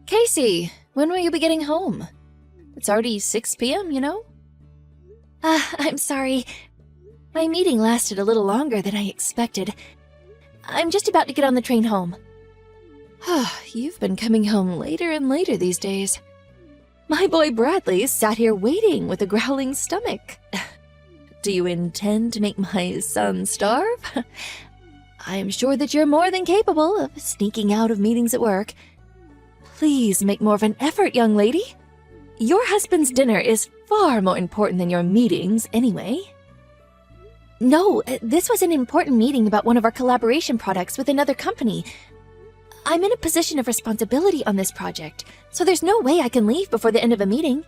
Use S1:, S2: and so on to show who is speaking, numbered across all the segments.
S1: Casey, when will you be getting home? It's already 6 p.m., you know? I'm sorry. My meeting lasted a little longer than I expected. I'm just about to get on the train home. You've been coming home later and later these days. My boy Bradley sat here waiting with a growling stomach. Do you intend to make my son starve? I am sure that you're more than capable of sneaking out of meetings at work. Please make more of an effort, young lady. Your husband's dinner is far more important than your meetings, anyway. No, this was an important meeting about one of our collaboration products with another company. I'm in a position of responsibility on this project, so there's no way I can leave before the end of a meeting.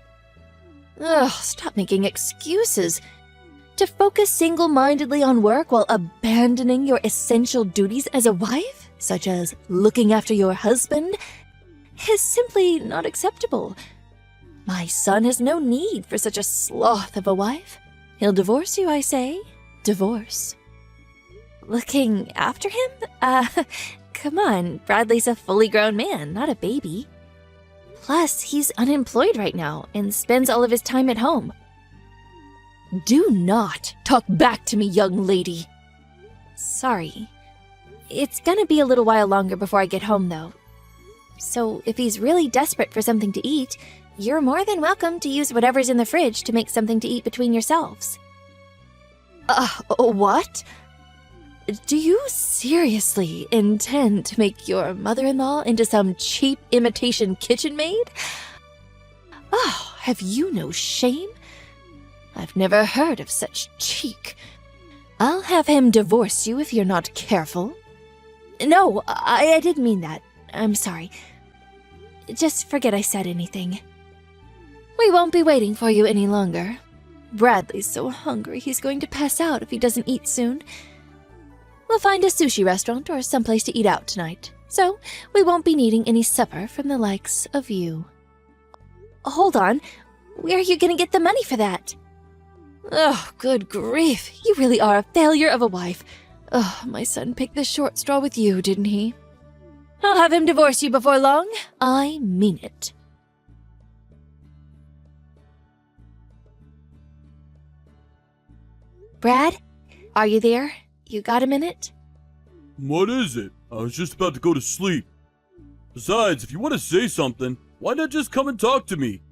S1: Ugh, stop making excuses. To focus single-mindedly on work while abandoning your essential duties as a wife, such as looking after your husband, is simply not acceptable. My son has no need for such a sloth of a wife. He'll divorce you, I say. Divorce. Looking after him? Come on, Bradley's a fully grown man, not a baby. Plus, he's unemployed right now and spends all of his time at home. Do not talk back to me, young lady. Sorry. It's gonna be a little while longer before I get home, though. So if he's really desperate for something to eat, you're more than welcome to use whatever's in the fridge to make something to eat between yourselves. What? Do you seriously intend to make your mother-in-law into some cheap imitation kitchen maid? Oh, have you no shame? I've never heard of such cheek. I'll have him divorce you if you're not careful. No, I didn't mean that. I'm sorry. Just forget I said anything. We won't be waiting for you any longer. Bradley's so hungry he's going to pass out if he doesn't eat soon. We'll find a sushi restaurant or someplace to eat out tonight, so we won't be needing any supper from the likes of you. Hold on, where are you gonna get the money for that? Oh, good grief, you really are a failure of a wife. Oh, my son picked the short straw with you, didn't he? I'll have him divorce you before long. I mean it. Brad, are you there? You got a minute?
S2: What is it? I was just about to go to sleep. Besides, if you want to say something, why not just come and talk to me?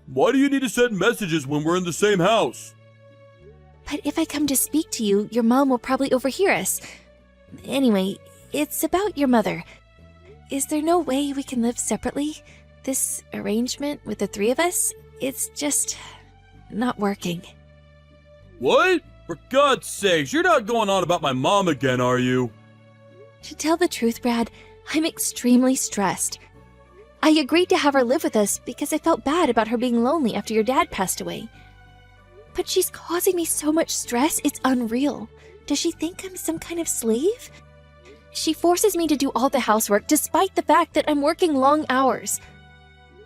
S2: Why do you need to send messages when we're in the same house?
S1: But if I come to speak to you, your mom will probably overhear us. Anyway, it's about your mother. Is there no way we can live separately? This arrangement with the three of us, it's just not working.
S2: What? For God's sakes, you're not going on about my mom again, are you?
S1: To tell the truth, Brad, I'm extremely stressed. I agreed to have her live with us because I felt bad about her being lonely after your dad passed away. But she's causing me so much stress, it's unreal. Does she think I'm some kind of slave? She forces me to do all the housework despite the fact that I'm working long hours.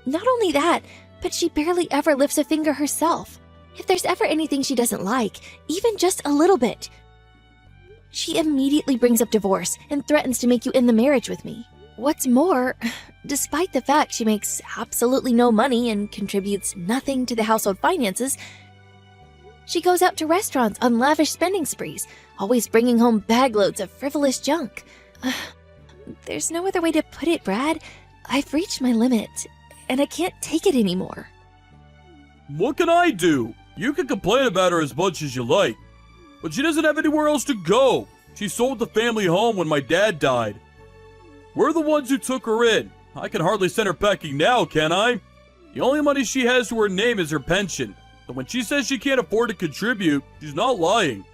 S1: Not only that, but she barely ever lifts a finger herself. If there's ever anything she doesn't like, even just a little bit, she immediately brings up divorce and threatens to make you end the marriage with me. What's more, despite the fact she makes absolutely no money and contributes nothing to the household finances, she goes out to restaurants on lavish spending sprees, always bringing home bagloads of frivolous junk. There's no other way to put it, Brad. I've reached my limit, and I can't take it anymore.
S2: What can I do? You can complain about her as much as you like, but she doesn't have anywhere else to go. She sold the family home when my dad died. We're the ones who took her in. I can hardly send her packing now, can I? The only money she has to her name is her pension. So when she says she can't afford to contribute, she's not lying.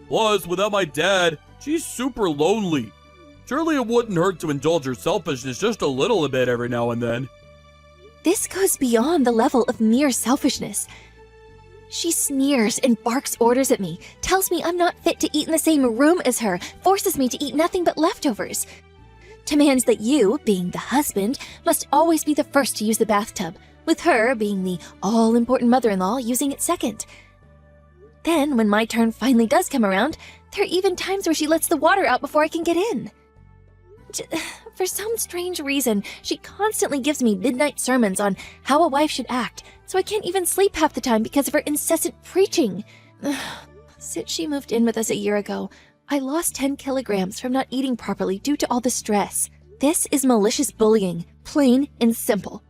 S2: Plus, without my dad, she's super lonely. Surely it wouldn't hurt to indulge her selfishness just a little bit every now and then.
S1: This goes beyond the level of mere selfishness. She sneers and barks orders at me, tells me I'm not fit to eat in the same room as her, forces me to eat nothing but leftovers. Demands that you, being the husband, must always be the first to use the bathtub, with her, being the all-important mother-in-law, using it second. Then, when my turn finally does come around, there are even times where she lets the water out before I can get in. For some strange reason, she constantly gives me midnight sermons on how a wife should act, so I can't even sleep half the time because of her incessant preaching. Since she moved in with us a year ago, I lost 10 kilograms from not eating properly due to all the stress. This is malicious bullying, plain and simple.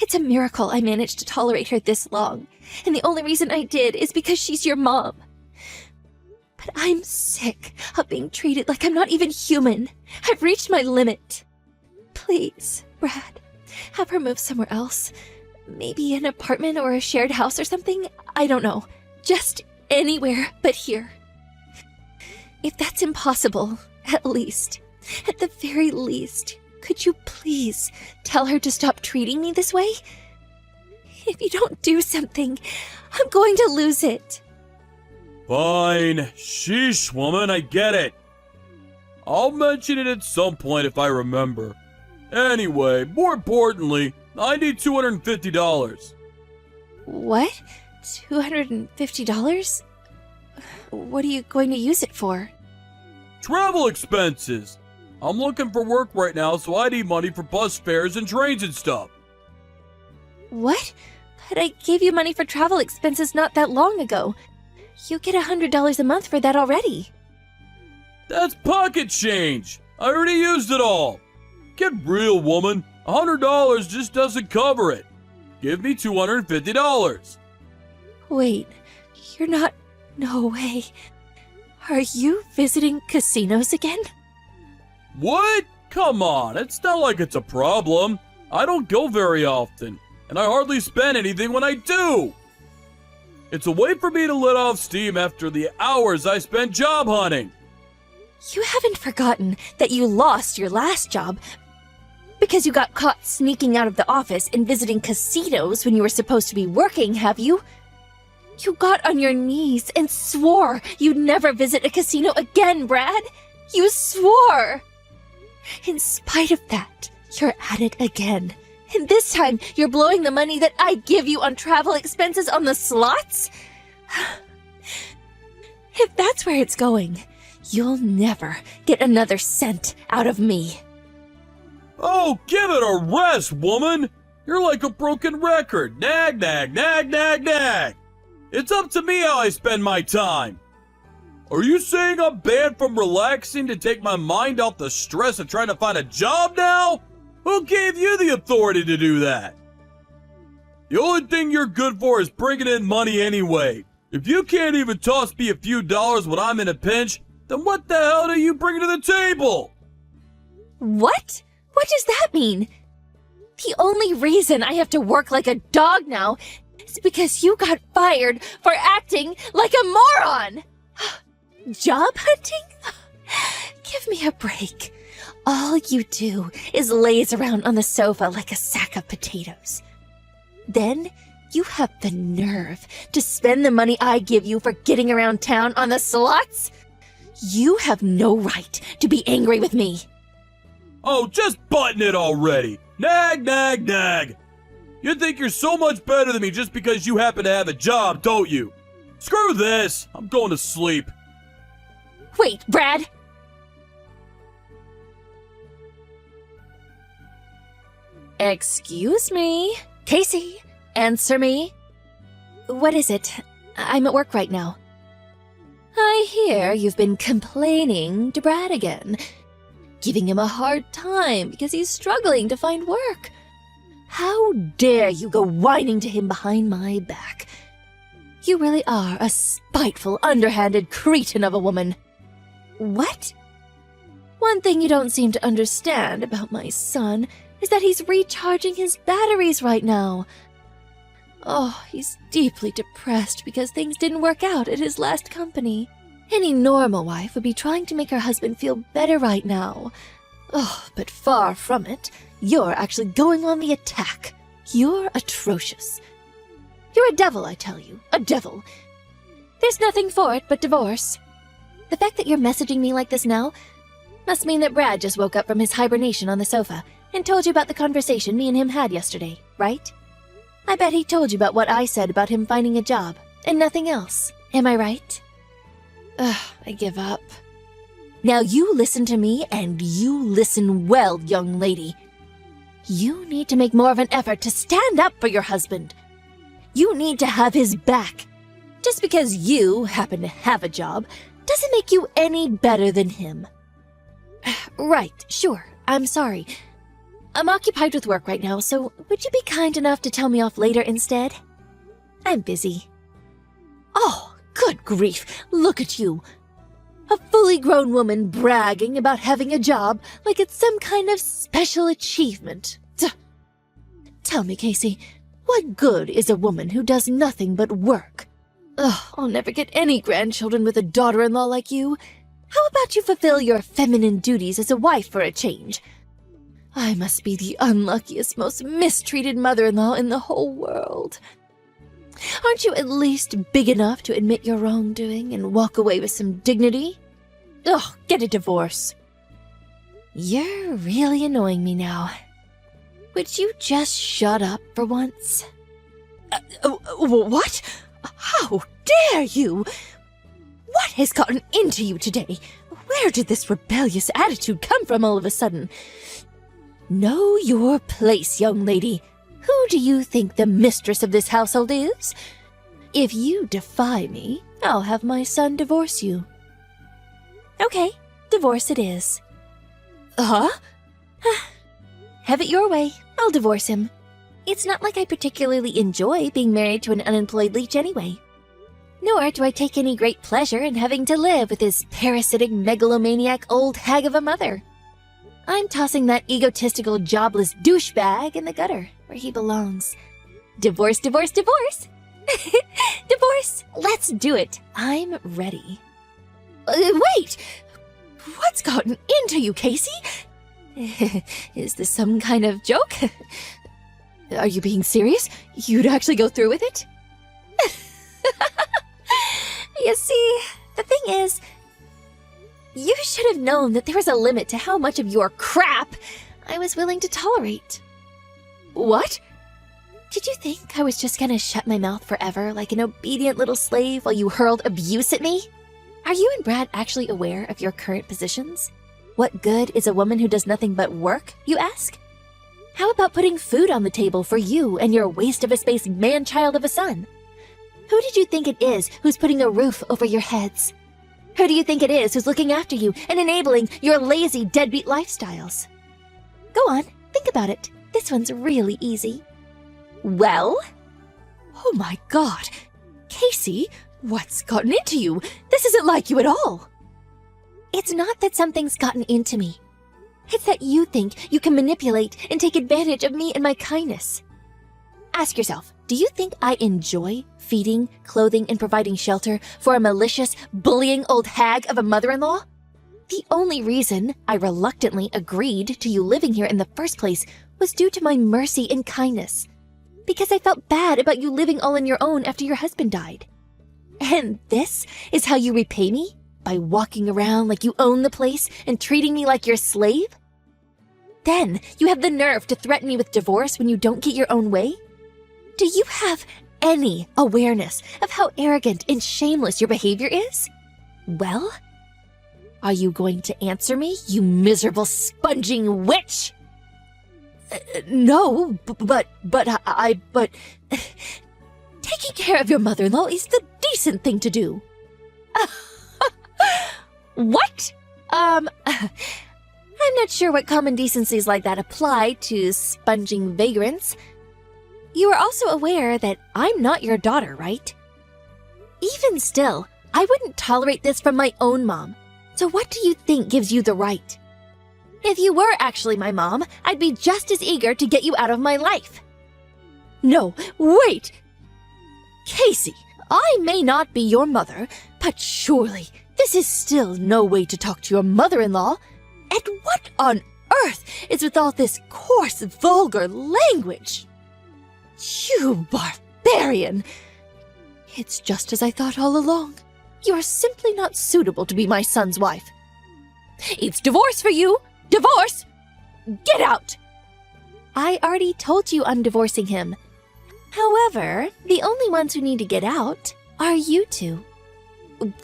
S1: It's a miracle I managed to tolerate her this long, and the only reason I did is because she's your mom. But I'm sick of being treated like I'm not even human. I've reached my limit. Please, Brad, have her move somewhere else. Maybe an apartment or a shared house or something? I don't know. Just anywhere but here. If that's impossible, at the very least, could you please tell her to stop treating me this way? If you don't do something, I'm going to lose it.
S2: Fine. Sheesh, woman, I get it. I'll mention it at some point if I remember. Anyway, more importantly, I need $250.
S1: What? $250? What are you going to use it for?
S2: Travel expenses. I'm looking for work right now, so I need money for bus fares and trains and stuff.
S1: What? But I gave you money for travel expenses not that long ago. You get $100 a month for that already.
S2: That's pocket change. I already used it all. Get real, woman. $100 just doesn't cover it. Give me $250.
S1: Wait, you're not... No way. Are you visiting casinos again?
S2: What? Come on, it's not like it's a problem. I don't go very often, and I hardly spend anything when I do. It's a way for me to let off steam after the hours I spent job hunting.
S1: You haven't forgotten that you lost your last job because you got caught sneaking out of the office and visiting casinos when you were supposed to be working, have you? You got on your knees and swore you'd never visit a casino again, Brad. You swore. In spite of that, you're at it again. And this time, you're blowing the money that I give you on travel expenses on the slots? If that's where it's going, you'll never get another cent out of me.
S2: Oh, give it a rest, woman. You're like a broken record. Nag, nag, nag, nag, nag. It's up to me how I spend my time. Are you saying I'm banned from relaxing to take my mind off the stress of trying to find a job now? Who gave you the authority to do that? The only thing you're good for is bringing in money anyway. If you can't even toss me a few dollars when I'm in a pinch, then what the hell do you bring to the table?
S1: What? What does that mean? The only reason I have to work like a dog now is because you got fired for acting like a moron! Job hunting? Give me a break. All you do is laze around on the sofa like a sack of potatoes. Then you have the nerve to spend the money I give you for getting around town on the slots? You have no right to be angry with me.
S2: Oh, just button it already. Nag, nag, nag. You think you're so much better than me just because you happen to have a job, don't you? Screw this. I'm going to sleep.
S1: Wait, Brad. Excuse me? Casey, answer me. What is it? I'm at work right now. I hear you've been complaining to Brad again, giving him a hard time because he's struggling to find work. How dare you go whining to him behind my back? You really are a spiteful, underhanded cretin of a woman. What? One thing you don't seem to understand about my son is that he's recharging his batteries right now. Oh, he's deeply depressed because things didn't work out at his last company. Any normal wife would be trying to make her husband feel better right now. Oh, but far from it. You're actually going on the attack. You're atrocious. You're a devil, I tell you. A devil. There's nothing for it but divorce. The fact that you're messaging me like this now must mean that Brad just woke up from his hibernation on the sofa and told you about the conversation me and him had yesterday, right? I bet he told you about what I said about him finding a job, and nothing else. Am I right? Ugh, I give up. Now you listen to me, and you listen well, young lady. You need to make more of an effort to stand up for your husband. You need to have his back. Just because you happen to have a job doesn't make you any better than him. Right, sure, I'm sorry. I'm occupied with work right now, so would you be kind enough to tell me off later instead? I'm busy. Oh, good grief, look at you. A fully grown woman bragging about having a job like it's some kind of special achievement. Tell me, Casey, what good is a woman who does nothing but work? I'll never get any grandchildren with a daughter-in-law like you. How about you fulfill your feminine duties as a wife for a change? I must be the unluckiest, most mistreated mother-in-law in the whole world. Aren't you at least big enough to admit your wrongdoing and walk away with some dignity? Get a divorce. You're really annoying me now. Would you just shut up for once? What? How dare you? What has gotten into you today? Where did this rebellious attitude come from all of a sudden? Know your place, young lady. Who do you think the mistress of this household is? If you defy me, I'll have my son divorce you. Okay, divorce it is. Huh? Have it your way. I'll divorce him. It's not like I particularly enjoy being married to an unemployed leech anyway. Nor do I take any great pleasure in having to live with his parasitic megalomaniac old hag of a mother. I'm tossing that egotistical, jobless douchebag in the gutter, where he belongs. Divorce, divorce, divorce! Divorce! Let's do it. I'm ready. Wait! What's gotten into you, Casey? Is this some kind of joke? Are you being serious? You'd actually go through with it? You see, the thing is, you should have known that there was a limit to how much of your crap I was willing to tolerate. What? Did you think I was just gonna shut my mouth forever like an obedient little slave while you hurled abuse at me? Are you and Brad actually aware of your current positions? What good is a woman who does nothing but work, you ask? How about putting food on the table for you and your waste-of-a-space man-child of a son? Who did you think it is who's putting a roof over your heads? Who do you think it is who's looking after you and enabling your lazy, deadbeat lifestyles? Go on, think about it. This one's really easy. Well? Oh my God. Casey, what's gotten into you? This isn't like you at all. It's not that something's gotten into me. It's that you think you can manipulate and take advantage of me and my kindness. Ask yourself, do you think I enjoy feeding, clothing, and providing shelter for a malicious, bullying old hag of a mother-in-law? The only reason I reluctantly agreed to you living here in the first place was due to my mercy and kindness. Because I felt bad about you living all on your own after your husband died. And this is how you repay me? By walking around like you own the place and treating me like your slave? Then you have the nerve to threaten me with divorce when you don't get your own way? Do you have any awareness of how arrogant and shameless your behavior is? Well, are you going to answer me, you miserable sponging witch? No, but taking care of your mother-in-law is the decent thing to do. What? I'm not sure what common decencies like that apply to sponging vagrants. You are also aware that I'm not your daughter, right? Even still, I wouldn't tolerate this from my own mom. So what do you think gives you the right? If you were actually my mom, I'd be just as eager to get you out of my life. No, wait! Casey, I may not be your mother, but surely this is still no way to talk to your mother-in-law. And what on earth is with all this coarse, vulgar language? You barbarian! It's just as I thought all along. You are simply not suitable to be my son's wife. It's divorce for you! Divorce! Get out! I already told you I'm divorcing him. However, the only ones who need to get out are you two.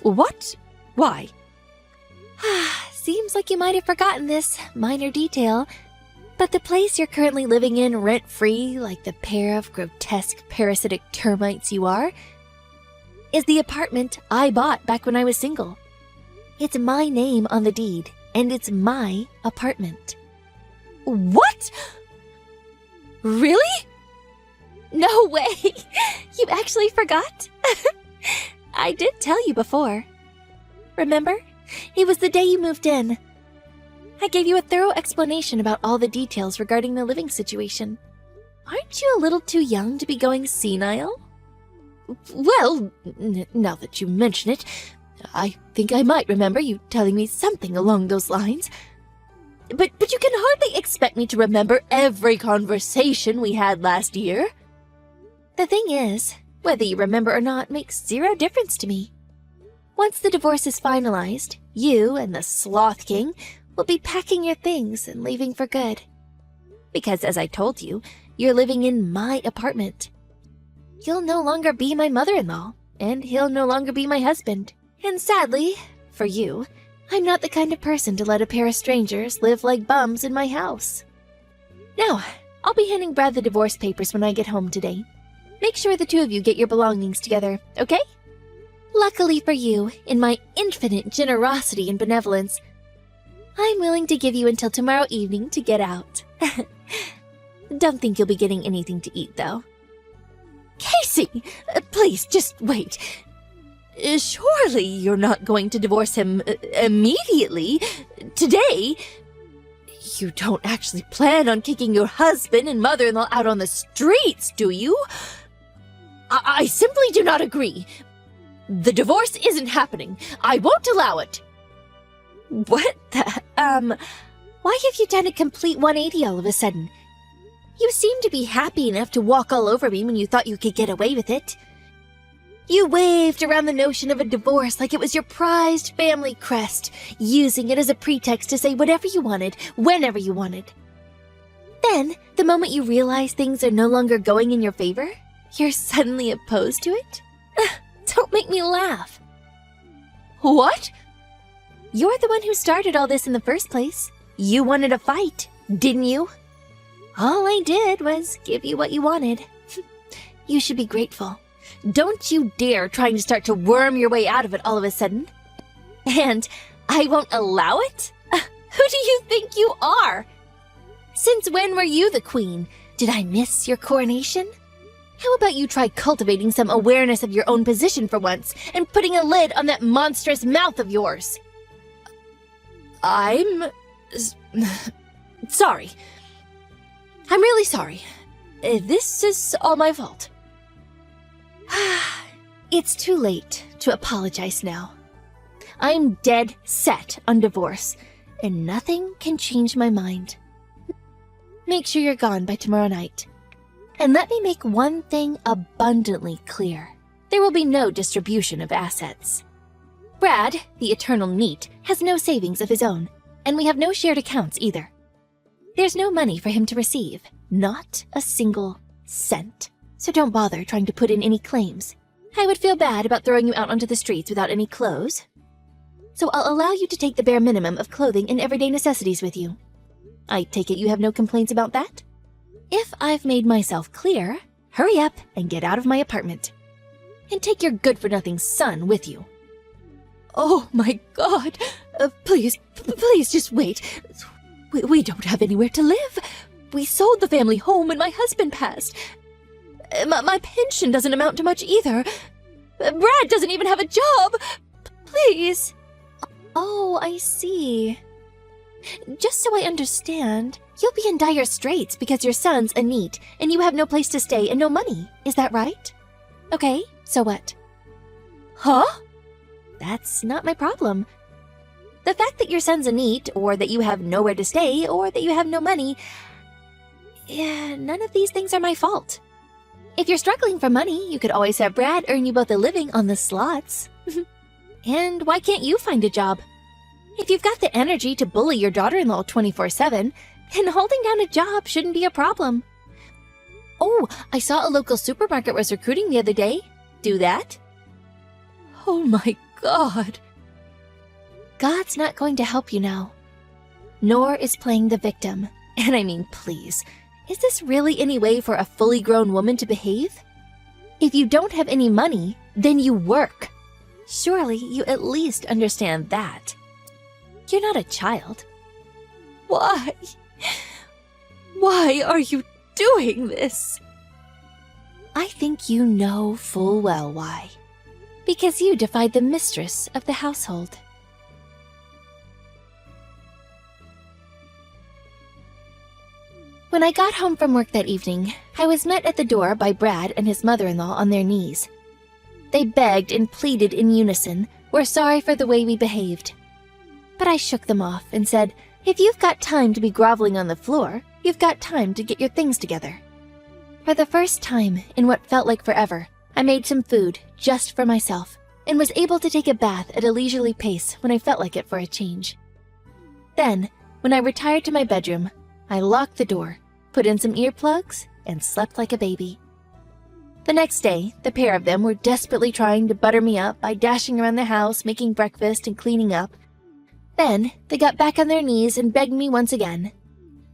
S1: What? Why? seems like you might have forgotten this minor detail, but the place you're currently living in rent-free, like the pair of grotesque parasitic termites you are, is the apartment I bought back when I was single. It's my name on the deed, and it's my apartment. What? Really? No way! You actually forgot? I did tell you before. Remember? It was the day you moved in. I gave you a thorough explanation about all the details regarding the living situation. Aren't you a little too young to be going senile? Well, now that you mention it, I think I might remember you telling me something along those lines. But you can hardly expect me to remember every conversation we had last year. The thing is, whether you remember or not makes zero difference to me. Once the divorce is finalized, you and the Sloth King will be packing your things and leaving for good. Because, as I told you, you're living in my apartment. You'll no longer be my mother-in-law, and he'll no longer be my husband. And sadly, for you, I'm not the kind of person to let a pair of strangers live like bums in my house. Now, I'll be handing Brad the divorce papers when I get home today. Make sure the two of you get your belongings together, okay? Luckily for you, in my infinite generosity and benevolence, I'm willing to give you until tomorrow evening to get out. Don't think you'll be getting anything to eat, though. Casey! Please, just wait. Surely you're not going to divorce him immediately? Today? You don't actually plan on kicking your husband and mother-in-law out on the streets, do you? I simply do not agree. The divorce isn't happening. I won't allow it. What the, why have you done a complete 180 all of a sudden? You seem to be happy enough to walk all over me when you thought you could get away with it. You waved around the notion of a divorce like it was your prized family crest, using it as a pretext to say whatever you wanted, whenever you wanted. Then, the moment you realize things are no longer going in your favor, you're suddenly opposed to it? Don't make me laugh. What? You're the one who started all this in the first place. You wanted a fight, didn't you? All I did was give you what you wanted. You should be grateful. Don't you dare trying to start to worm your way out of it all of a sudden. And I won't allow it? Who do you think you are? Since when were you the queen? Did I miss your coronation? How about you try cultivating some awareness of your own position for once and putting a lid on that monstrous mouth of yours? I'm sorry. I'm really sorry. This is all my fault. It's too late to apologize now. I'm dead set on divorce, and nothing can change my mind. Make sure you're gone by tomorrow night. And let me make one thing abundantly clear. There will be no distribution of assets. Brad, the eternal NEET, has no savings of his own, and we have no shared accounts either. There's no money for him to receive, not a single cent. So don't bother trying to put in any claims. I would feel bad about throwing you out onto the streets without any clothes. So I'll allow you to take the bare minimum of clothing and everyday necessities with you. I take it you have no complaints about that? If I've made myself clear, hurry up and get out of my apartment. And take your good-for-nothing son with you. Oh my God! Please just wait. We don't have anywhere to live. We sold the family home when my husband passed. My pension doesn't amount to much either. Brad doesn't even have a job. Please. Oh, I see. Just so I understand, you'll be in dire straits because your son's a NEET and you have no place to stay and no money. Is that right? Okay, so what? Huh? That's not my problem. The fact that your son's a NEET, or that you have nowhere to stay, or that you have no money, none of these things are my fault. If you're struggling for money, you could always have Brad earn you both a living on the slots. And why can't you find a job? If you've got the energy to bully your daughter-in-law 24/7, then holding down a job shouldn't be a problem. Oh, I saw a local supermarket was recruiting the other day. Do that? Oh my God. God's not going to help you now. Nor is playing the victim. And I mean, please, is this really any way for a fully grown woman to behave? If you don't have any money, then you work. Surely you at least understand that. You're not a child. Why? Why are you doing this? I think you know full well why. Because you defied the mistress of the household. When I got home from work that evening, I was met at the door by Brad and his mother-in-law on their knees. They begged and pleaded in unison, were sorry for the way we behaved. But I shook them off and said, if you've got time to be groveling on the floor, you've got time to get your things together. For the first time in what felt like forever, I made some food just for myself and was able to take a bath at a leisurely pace when I felt like it for a change. Then, when I retired to my bedroom, I locked the door, put in some earplugs, and slept like a baby. The next day, the pair of them were desperately trying to butter me up by dashing around the house, making breakfast and cleaning up. Then, they got back on their knees and begged me once again.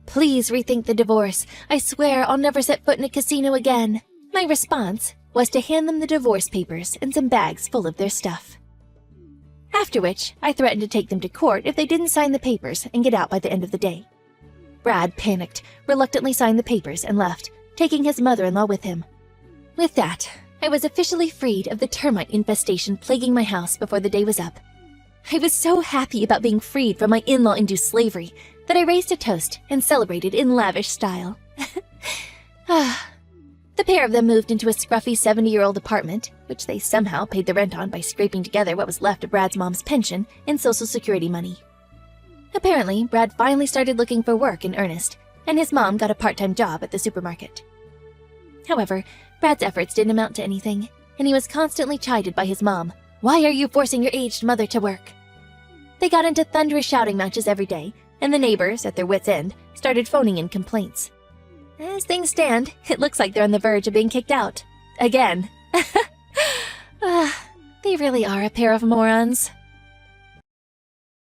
S1: Please rethink the divorce. I swear I'll never set foot in a casino again. My response was to hand them the divorce papers and some bags full of their stuff. After which, I threatened to take them to court if they didn't sign the papers and get out by the end of the day. Brad panicked, reluctantly signed the papers, and left, taking his mother-in-law with him. With that, I was officially freed of the termite infestation plaguing my house before the day was up. I was so happy about being freed from my in-law-induced slavery that I raised a toast and celebrated in lavish style. The pair of them moved into a scruffy 70-year-old apartment, which they somehow paid the rent on by scraping together what was left of Brad's mom's pension and Social Security money. Apparently, Brad finally started looking for work in earnest, and his mom got a part-time job at the supermarket. However, Brad's efforts didn't amount to anything, and he was constantly chided by his mom. Why are you forcing your aged mother to work? They got into thunderous shouting matches every day, and the neighbors, at their wits' end, started phoning in complaints. As things stand, it looks like they're on the verge of being kicked out. Again. They really are a pair of morons.